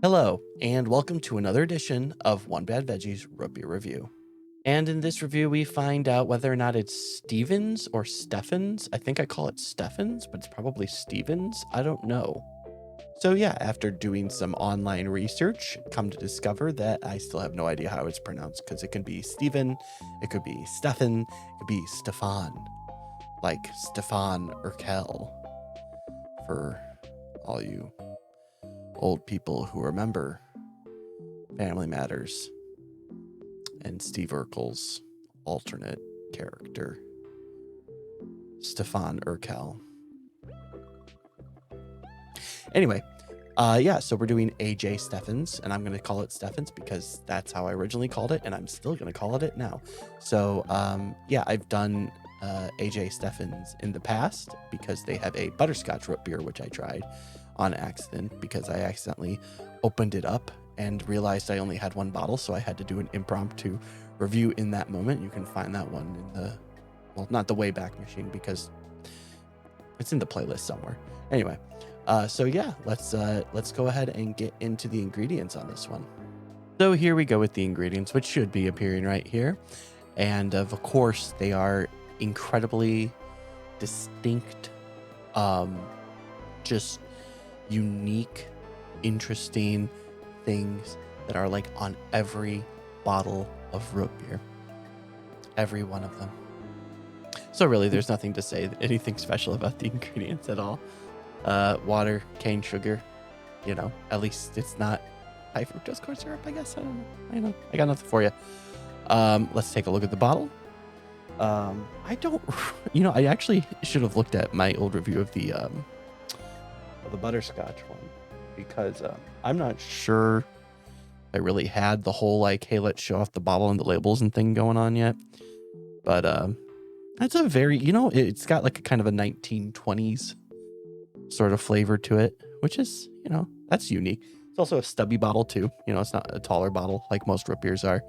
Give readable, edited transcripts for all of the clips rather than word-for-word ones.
Hello, and welcome to another edition of One Bad Veggies Root Beer Review. And in this review, we find out whether or not it's Stephans or Stephans. I think I call it Stephans, but it's probably Stephans. I don't know. So yeah, after doing some online research, come to discover that I still have no idea how it's pronounced because it can be Stephen, it could be Stephan, it could be Stefan, like Stefan Urkel for all you old people who remember Family Matters and Steve Urkel's alternate character, Stefan Urkel. Anyway, yeah, so we're doing AJ Stephans, and I'm going to call it Stephans because that's how I originally called it, and I'm still going to call it now. So, yeah, I've done AJ Stephans in the past because they have a butterscotch root beer, which I tried on accident because I accidentally opened it up and realized I only had one bottle, so I had to do an impromptu review in that moment. You can find that one in the, well, not the Wayback Machine because it's in the playlist somewhere. Anyway, so yeah, let's go ahead and get into the ingredients on this one. So here we go with the ingredients, which should be appearing right here. And of course, they are incredibly distinct, just unique, interesting things that are like on every bottle of root beer. Every one of them. So really, there's nothing to say anything special about the ingredients at all. Water, cane sugar, you know, at least it's not high fructose corn syrup, I guess. I don't know. I got nothing for you. Let's take a look at the bottle. I don't, you know, I actually should have looked at my old review of the butterscotch one because I'm not sure I really had the whole like, hey, let's show off the bottle and the labels and thing going on yet. But that's a very, you know, it's got like a kind of a 1920s sort of flavor to it, which is, you know, that's unique. It's also a stubby bottle too. You know, it's not a taller bottle like most root beers are.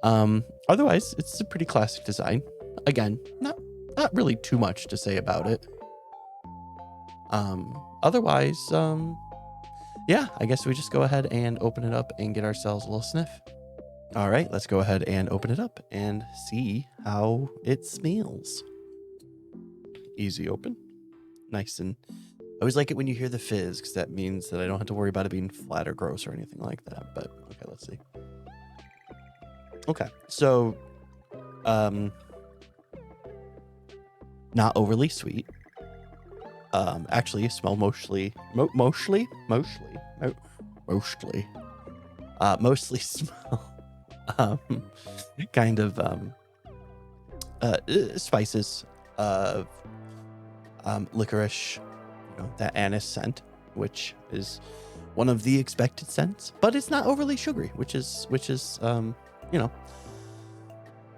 Otherwise, it's a pretty classic design. Again, not really too much to say about it. Otherwise, yeah, I guess we just go ahead and open it up and get ourselves a little sniff. All right, let's go ahead and open it up and see how it smells. Easy open. Nice, and I always like it when you hear the fizz because that means that I don't have to worry about it being flat or gross or anything like that. But okay, let's see. Okay, so not overly sweet. Actually, smell mostly smell kind of spices of licorice, you know, that anise scent, which is one of the expected scents, but it's not overly sugary, which is you know,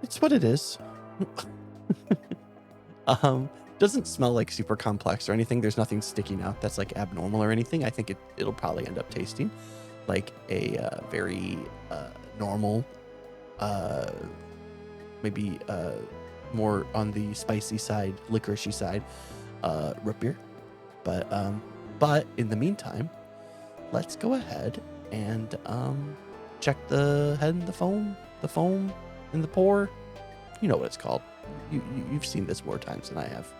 it's what it is. Doesn't smell like super complex or anything. There's nothing sticking out that's like abnormal or anything. I think it'll probably end up tasting like a very normal, maybe more on the spicy side, licoricey side, root beer. But in the meantime, let's go ahead and check the head and the foam and the pour. You know what it's called. You've seen this more times than I have.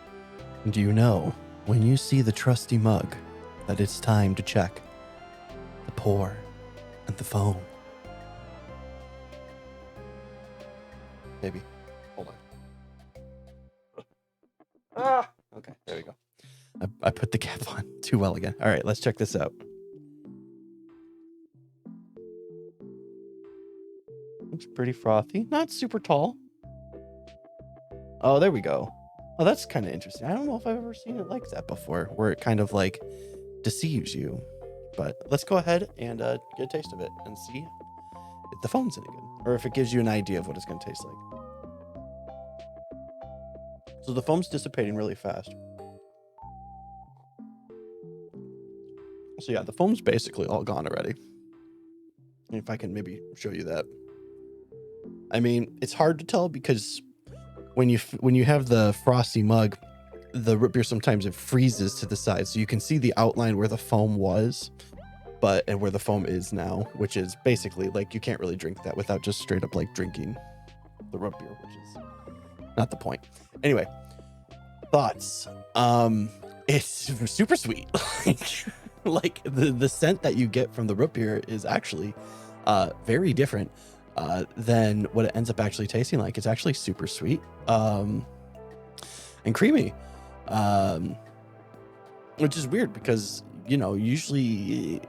Do you know when you see the trusty mug that it's time to check the pour and the foam? Maybe. Hold on. Ah! Okay, there we go. I put the cap on too well again. All right, let's check this out. Looks pretty frothy. Not super tall. Oh, there we go. Oh, that's kind of interesting. I don't know if I've ever seen it like that before, where it kind of like deceives you. But let's go ahead and get a taste of it and see if the foam's any good, or if it gives you an idea of what it's going to taste like. So the foam's dissipating really fast. So yeah, the foam's basically all gone already. If I can maybe show you that. I mean, it's hard to tell because when you have the frosty mug, the root beer sometimes it freezes to the side, so you can see the outline where the foam was, and where the foam is now, which is basically like you can't really drink that without just straight up like drinking the root beer, which is not the point. Anyway, thoughts. It's super sweet. Like the scent that you get from the root beer is actually very different than what it ends up actually tasting like. It's actually super sweet and creamy, which is weird because, you know, usually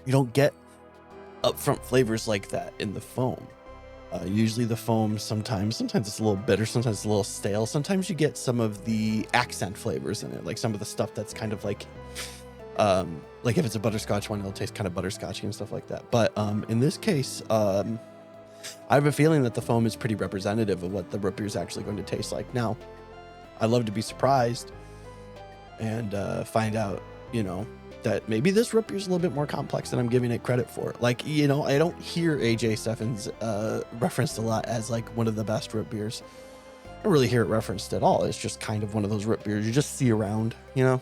you don't get upfront flavors like that in the foam. Usually the foam sometimes it's a little bitter, sometimes it's a little stale. Sometimes you get some of the accent flavors in it, like some of the stuff that's kind of like if it's a butterscotch one, it'll taste kind of butterscotchy and stuff like that. But in this case, I have a feeling that the foam is pretty representative of what the root beer is actually going to taste like. Now, I love to be surprised and find out, you know, that maybe this root beer is a little bit more complex than I'm giving it credit for. Like, you know, I don't hear AJ Stephans referenced a lot as like one of the best root beers. I don't really hear it referenced at all. It's just kind of one of those root beers you just see around, you know,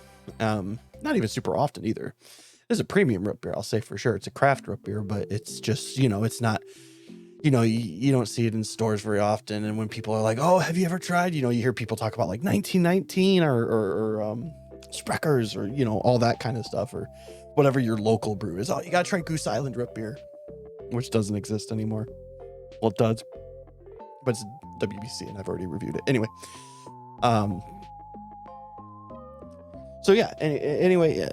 not even super often either. It's a premium root beer, I'll say for sure. It's a craft root beer, but it's just, you know, it's not, you know, you don't see it in stores very often. And when people are like, oh, have you ever tried, you know, you hear people talk about like 1919 or Spreckers or, you know, all that kind of stuff, or whatever your local brew is. Oh, you gotta try Goose Island root beer, which doesn't exist anymore. Well, it does, but it's WBC and I've already reviewed it. Anyway, so yeah, anyway,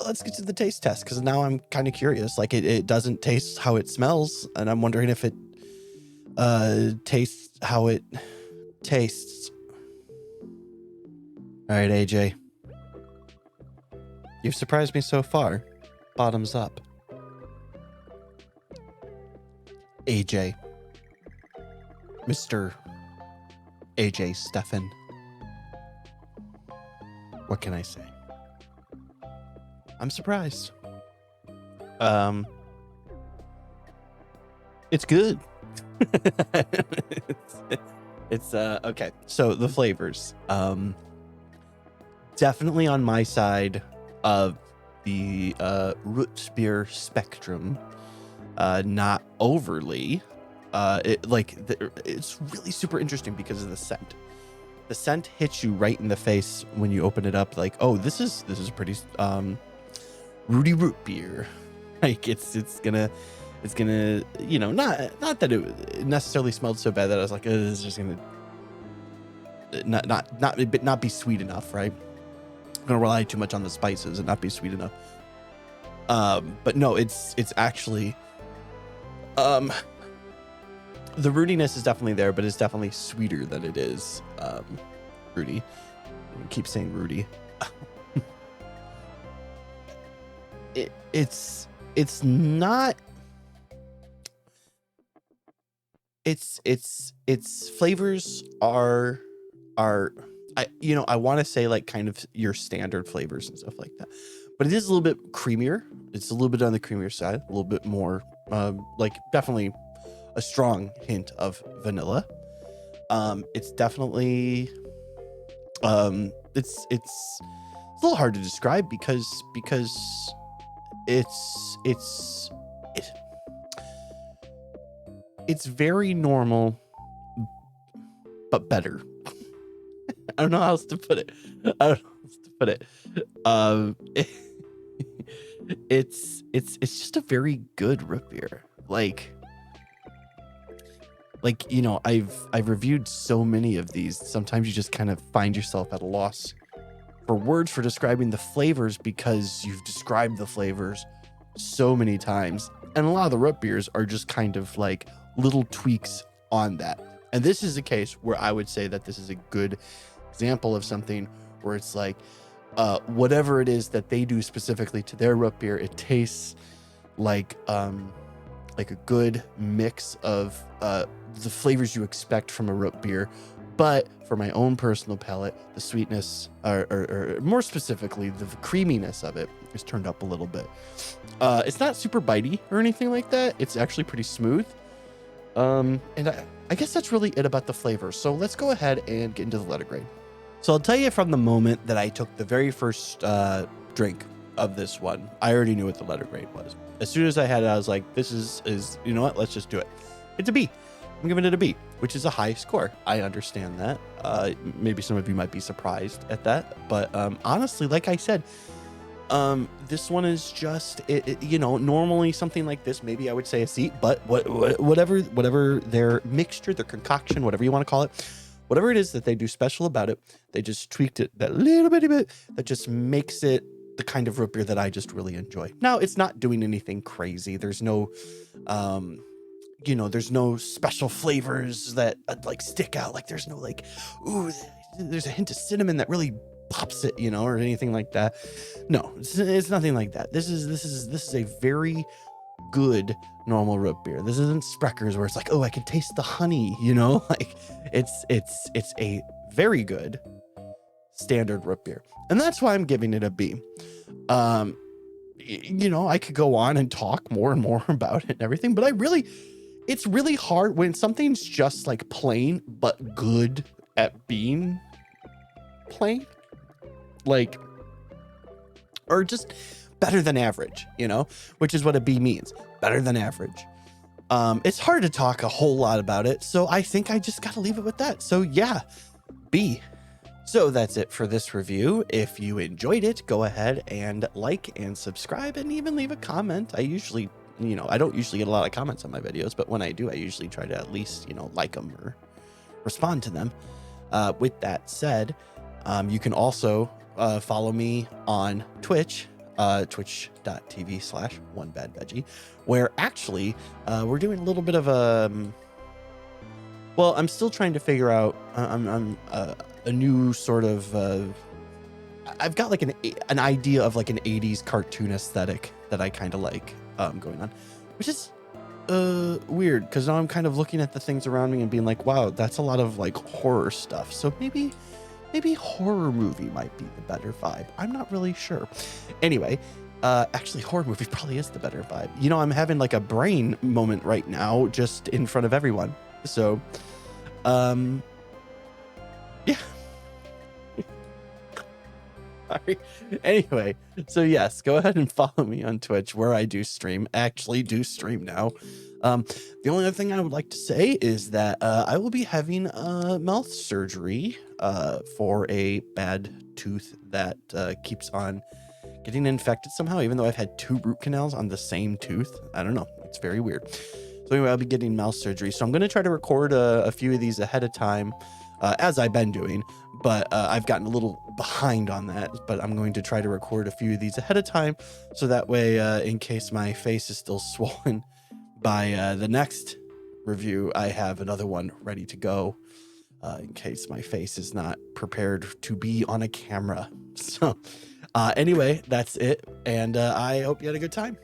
let's get to the taste test, because now I'm kind of curious. Like it doesn't taste how it smells, and I'm wondering if it tastes how it tastes. All right, AJ, you've surprised me so far. Bottoms up. AJ, Mr. AJ Stephan. What can I say? I'm surprised. It's good. it's okay. So the flavors, definitely on my side of the root beer spectrum. Not overly. It's really super interesting because of the scent. The scent hits you right in the face when you open it up. Like, oh, this is pretty rooty root beer. Like it's gonna, you know, not that it necessarily smelled so bad that I was like, it's just gonna not be sweet enough, right? I'm gonna rely too much on the spices and not be sweet enough. But no, it's actually the rootiness is definitely there, but it's definitely sweeter than it is Rudy. I keep saying Rudy. It's not. Its flavors are I want to say like kind of your standard flavors and stuff like that, but it is a little bit creamier. It's a little bit on the creamier side, a little bit more like definitely a strong hint of vanilla. It's definitely it's a little hard to describe because it's very normal but better. I don't know how else to put it. It's just a very good root beer. Like, you know, I've reviewed so many of these. Sometimes you just kind of find yourself at a loss for words for describing the flavors because you've described the flavors so many times. And a lot of the root beers are just kind of like little tweaks on that. And this is a case where I would say that this is a good example of something where it's like, whatever it is that they do specifically to their root beer, it tastes like a good mix of the flavors you expect from a root beer. But for my own personal palate, the sweetness, or more specifically, the creaminess of it is turned up a little bit. It's not super bitey or anything like that. It's actually pretty smooth. And I guess that's really it about the flavor. So let's go ahead and get into the letter grade. So I'll tell you from the moment that I took the very first drink of this one, I already knew what the letter grade was. As soon as I had it, I was like, this is you know what? Let's just do it. It's a B. I'm giving it a B, which is a high score. I understand that. Maybe some of you might be surprised at that, but honestly, like I said, this one is just you know, normally something like this, maybe I would say a C, but whatever their mixture, their concoction, whatever you want to call it, whatever it is that they do special about it, they just tweaked it that little bitty bit that just makes it the kind of root beer that I just really enjoy. Now, it's not doing anything crazy. There's no you know, there's no special flavors that like stick out. Like there's no like, ooh, there's a hint of cinnamon that really pops it, you know, or anything like that. No, it's nothing like that. This is a very good normal root beer. This isn't Sprecher's where it's like, oh, I can taste the honey, you know, like it's a very good standard root beer, and that's why I'm giving it a B. You know, I could go on and talk more and more about it and everything, but it's really hard when something's just like plain but good at being plain, like, or just better than average, you know, which is what a B means, better than average. It's hard to talk a whole lot about it, so I think I just gotta leave it with that. So yeah, B. So that's it for this review. If you enjoyed it, go ahead and like and subscribe and even leave a comment. I usually, you know, I don't usually get a lot of comments on my videos, but when I do, I usually try to at least, you know, like them or respond to them. With that said, you can also follow me on Twitch, twitch.tv/OneBadVeggie, where actually we're doing a little bit of a, well, I'm still trying to figure out, a new sort of, I've got like an idea of like an 80s cartoon aesthetic that I kind of like going on, which is weird because now I'm kind of looking at the things around me and being like, wow, that's a lot of like horror stuff. So maybe horror movie might be the better vibe. I'm not really sure. Anyway, actually horror movie probably is the better vibe. You know, I'm having like a brain moment right now just in front of everyone. So, yeah. Sorry. Anyway, so yes, go ahead and follow me on Twitch where I do stream. Actually do stream now. The only other thing I would like to say is that I will be having mouth surgery for a bad tooth that keeps on getting infected somehow, even though I've had 2 root canals on the same tooth. I don't know. It's very weird. So anyway, I'll be getting mouth surgery. So I'm going to try to record a few of these ahead of time, as I've been doing, but I've gotten a little behind on that, but I'm going to try to record a few of these ahead of time. So that way, in case my face is still swollen by the next review, I have another one ready to go, in case my face is not prepared to be on a camera. So anyway, that's it. And I hope you had a good time.